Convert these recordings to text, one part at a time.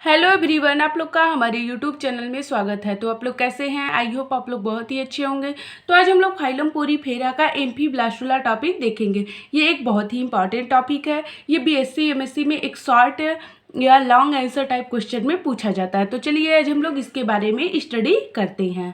Hello everyone, आप लोग का हमारे यूट्यूब चैनल में स्वागत है। तो आप लोग कैसे हैं? आई होप आप लोग बहुत ही अच्छे होंगे। तो आज हम लोग फाइलम पोरीफेरा का एम्फीब्लास्टुला टॉपिक देखेंगे। ये एक बहुत ही इंपॉर्टेंट टॉपिक है। ये बीएससी एमएससी में एक शॉर्ट या लॉन्ग आंसर टाइप क्वेश्चन में पूछा जाता है। तो चलिए आज हम लोग इसके बारे में स्टडी करते हैं।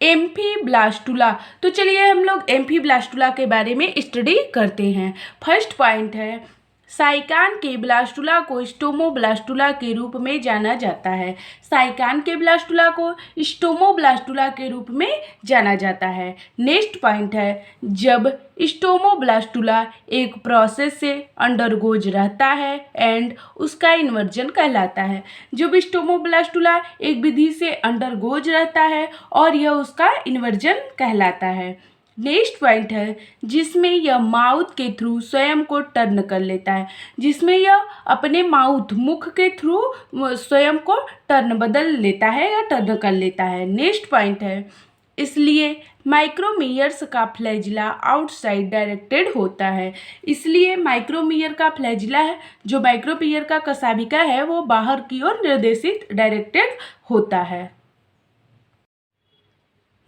एम्फीब्लास्टुला, तो चलिए हम लोग एम्फीब्लास्टुला के बारे में स्टडी करते हैं। फर्स्ट पॉइंट है, साइकान के ब्लास्टुला को स्टोमोब्लास्टुला के रूप में जाना जाता है। साइकान के ब्लास्टुला को स्टोमोब्लास्टुला के रूप में जाना जाता है। नेक्स्ट पॉइंट है, जब स्टोमोब्लास्टुला एक प्रोसेस से अंडरगोज रहता है एंड उसका इन्वर्जन कहलाता है। जब स्टोमोब्लास्टुला एक विधि से अंडरगोज रहता है और यह उसका इन्वर्जन कहलाता है। नेक्स्ट पॉइंट है, जिसमें यह माउथ के थ्रू स्वयं को टर्न कर लेता है। जिसमें यह अपने मुख के थ्रू स्वयं को बदल लेता है या टर्न कर लेता है। नेक्स्ट पॉइंट है, इसलिए माइक्रोमीयर्स का फ्लैजिला आउटसाइड डायरेक्टेड होता है। इसलिए माइक्रोमीयर का फ्लैजिला है, जो माइक्रोमीयर का कशाभिका है, वो बाहर की ओर निर्देशित डायरेक्टेड होता है।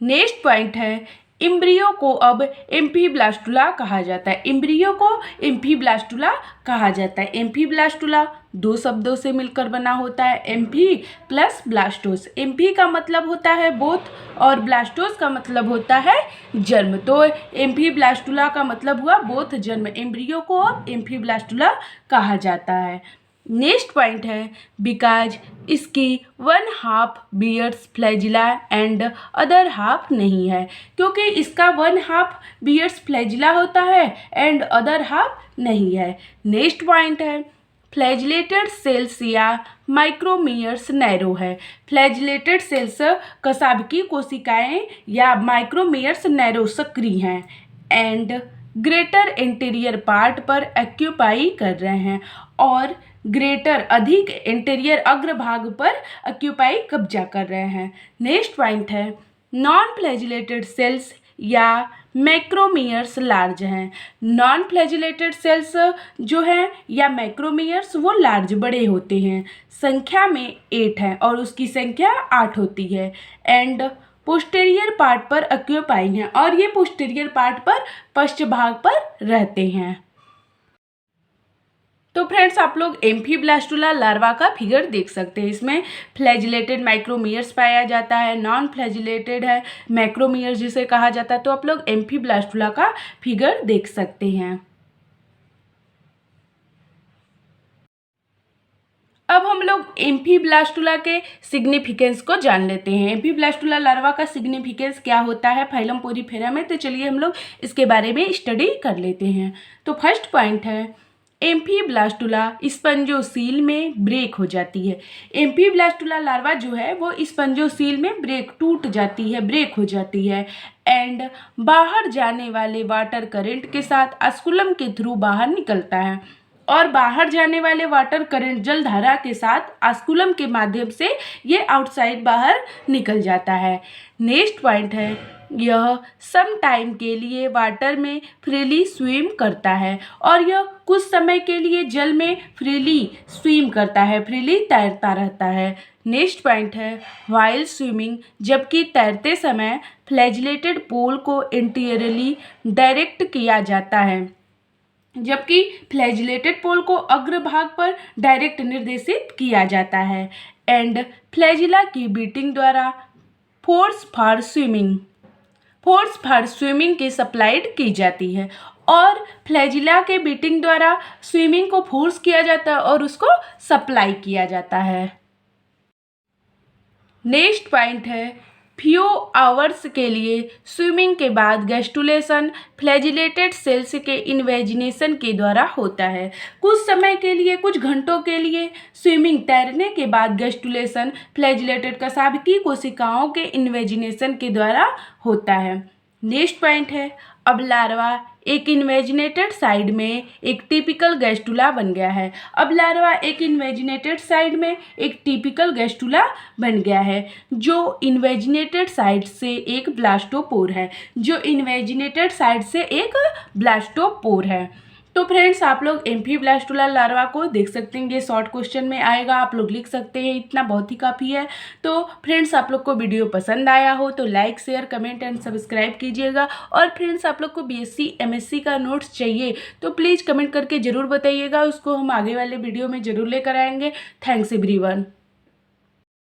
नेक्स्ट पॉइंट है, इम्ब्रियो को अब एम्फीब्लास्टुला कहा जाता है। इम्ब्रियो को एम्फीब्लास्टुला कहा जाता है। एम्फीब्लास्टुला दो शब्दों से मिलकर बना होता है, एम्फी प्लस ब्लास्टोस। एम्फी का मतलब होता है बोथ और ब्लास्टोस का मतलब होता है जन्म। तो एम्फीब्लास्टुला का मतलब हुआ बोथ जन्म। एम्ब्रियो को अब एम्फीब्लास्टुला कहा जाता है। नेक्स्ट पॉइंट है, बिकॉज इसकी 1/2 बियर्स फ्लैजिला एंड अदर हाफ नहीं है। क्योंकि इसका 1/2 बियर्स फ्लैजिला होता है एंड अदर हाफ नहीं है। नेक्स्ट पॉइंट है, फ्लैजिलेटेड सेल्स या माइक्रोमीयर्स नैरो है। फ्लैजिलेटेड सेल्स कशाभिकी कोशिकाएं या माइक्रोमीयर्स नैरो सक्रिय हैं एंड ग्रेटर इंटीरियर पार्ट पर ऑक्यूपाई कर रहे हैं और ग्रेटर अधिक इंटीरियर अग्रभाग पर ऑक्यूपाई कब्जा कर रहे हैं। नेक्स्ट पॉइंट है, नॉन फ्लैजिलेटेड सेल्स या मैक्रोमीयर्स लार्ज हैं। नॉन फ्लैजिलेटेड सेल्स जो हैं या मैक्रोमीयर्स वो लार्ज बड़े होते हैं। संख्या में 8 है और उसकी संख्या 8 होती है एंड पोस्टेरियर पार्ट पर ऑक्यूपाई हैं और ये पोस्टेरियर पार्ट पर पश्च भाग पर रहते हैं। तो फ्रेंड्स, आप लोग एम्फीब्लास्टुला लार्वा का फिगर देख सकते हैं। इसमें फ्लैजिलेटेड माइक्रोमीयर्स पाया जाता है, नॉन फ्लैजिलेटेड है मैक्रोमीयर्स जिसे कहा जाता है। तो आप लोग एम्फीब्लास्टुला का फिगर देख सकते हैं। अब हम लोग एम्फीब्लास्टुला के सिग्निफिकेंस को जान लेते हैं। एम्फीब्लास्टुला लार्वा का सिग्निफिकेंस क्या होता है फाइलम पोरीफेरा में, तो चलिए हम लोग इसके बारे में स्टडी कर लेते हैं। तो फर्स्ट पॉइंट है, एम्फीब्लास्टुला स्पंजोसील में ब्रेक हो जाती है। एम्फीब्लास्टुला लार्वा जो है वो स्पंजोसील में टूट जाती है, ब्रेक हो जाती है एंड बाहर जाने वाले वाटर करंट के साथ ऑस्कुलम के थ्रू बाहर निकलता है और बाहर जाने वाले वाटर करंट जलधारा के साथ ऑस्कुलम के माध्यम से ये आउटसाइड बाहर निकल जाता है। नेक्स्ट पॉइंट है, यह सम टाइम के लिए वाटर में फ्रीली स्विम करता है और यह कुछ समय के लिए जल में फ्रीली स्विम करता है, फ्रीली तैरता रहता है। नेक्स्ट पॉइंट है, व्हाइल स्विमिंग, जबकि तैरते समय फ्लैजिलेटेड पोल को इंटीरियरली डायरेक्ट किया जाता है, जबकि फ्लैजिलेटेड पोल को अग्रभाग पर डायरेक्ट निर्देशित किया जाता है एंड फ्लैजिला की बीटिंग द्वारा फोर्स फॉर स्विमिंग की सप्लाइड की जाती है और फ्लैजिला के बीटिंग द्वारा स्विमिंग को फोर्स किया जाता है और उसको सप्लाई किया जाता है। नेक्स्ट पॉइंट है, फ्यू आवर्स के लिए स्विमिंग के बाद गैस्टुलेशन फ्लैजिलेटेड सेल्स के इन्वेजिनेशन के द्वारा होता है। कुछ समय के लिए, कुछ घंटों के लिए स्विमिंग तैरने के बाद गैस्टुलेशन फ्लैजिलेटेड कशाभिकी कोशिकाओं के इन्वेजिनेशन के द्वारा होता है। नेक्स्ट पॉइंट है, अब लार्वा एक इन्वेजिनेटेड साइड में एक टिपिकल गैस्टुला बन गया है। अब लार्वा एक इन्वेजिनेटेड साइड में एक टिपिकल गैस्टुला बन गया है जो इन्वेजिनेटेड साइड से एक ब्लास्टोपोर है, जो इन्वेजिनेटेड साइड से एक ब्लास्टोपोर है। तो फ्रेंड्स आप लोग एम्फीब्लास्टुला लार्वा को देख सकते हैं, ये शॉर्ट क्वेश्चन में आएगा, आप लोग लिख सकते हैं, इतना बहुत ही काफ़ी है। तो फ्रेंड्स आप लोग को वीडियो पसंद आया हो तो like share comment and subscribe कीजिएगा। और फ्रेंड्स आप लोग को बीएससी एमएससी का नोट्स चाहिए तो प्लीज़ कमेंट करके ज़रूर बताइएगा, उसको हम आगे वाले वीडियो में ज़रूर लेकर आएंगे। Thanks everyone.